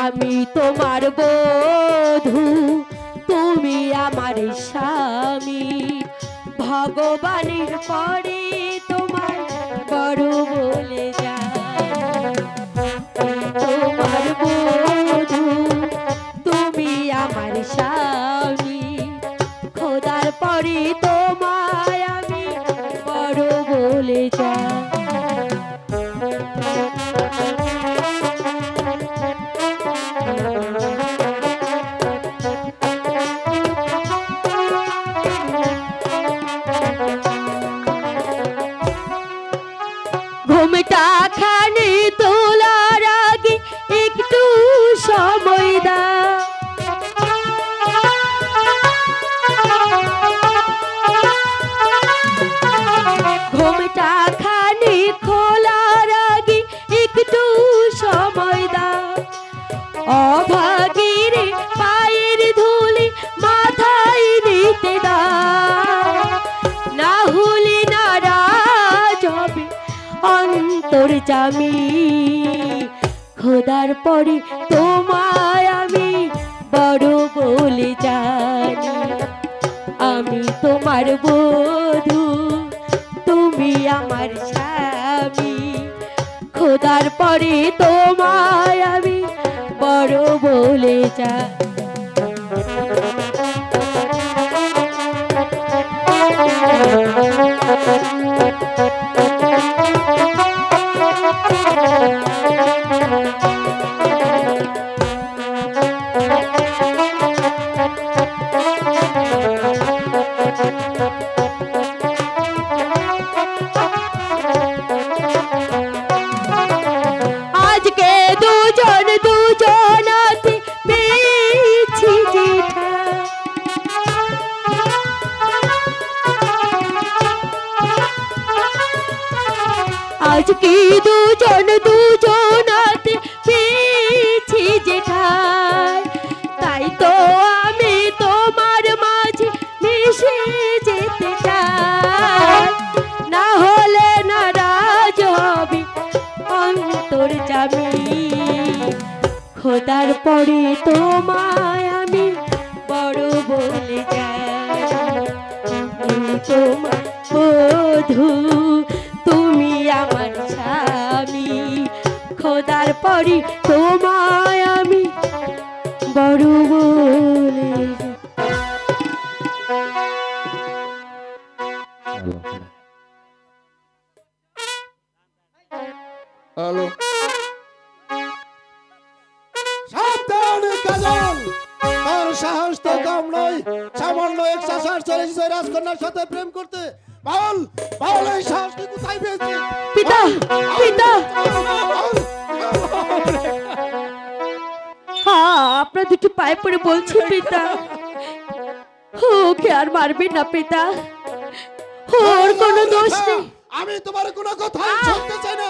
আমি তোমার বধূ, তুমি আমার স্বামী। ভগবানের পরে তোমার বড় বলে যায়। তোমার বধূ, তুমি আমার স্বামী। খোদার পরে তোমায় আমি বড় বলে যাই। ঘুমটা খানি তোলার আগে একটু সময় দাও। ঘুমটা খানি খোলার আগে একটু সময় দাও। অভাগীর পায়ের ধুলি মাথায় নিতে দাও, না হলে নারাজ হবে অন্তর্যামী। খোদার পরে তোমায় আমি বড় বলে জানি। আমি তোমার বধূ, তুমি আমার স্বামী। খোদার পরে তোমায় আমি বড় বলে যাই। আজকে দুজন দুজনাতে পেয়েছি যেঠা। আজকে দুজন দুজনাতে পেয়েছি যেঠাই। তাই তো আমি তোমার মাঝে মিশে যেতে চাই, না হলে নারাজ হবে অন্তর্যামী। খোদার পরে তোমায় আমি বড় বলে যাই। আমি তোমার বধূ, তুমি আমার স্বামী। খোদার পরে তোমায় আমি বড় বলে যাই। হ্যালো, সাবধান কাজল, তার সাহস তো কম নয়। সামান্য এক শাসার চলে এসেছে রাজকন্যার সাথে প্রেম করতে। বল বল, এই সাহস তুই কোথায় পেয়েছিস? পিতা, পিতা, হ্যাঁ আপনার দুটো পায়ে পড়ে বলছি পিতা, ওকে আর মারবেন না পিতা। ওর কোনো দোষ নেই। আমি তোমার কোনো কথা শুনতে চাই না।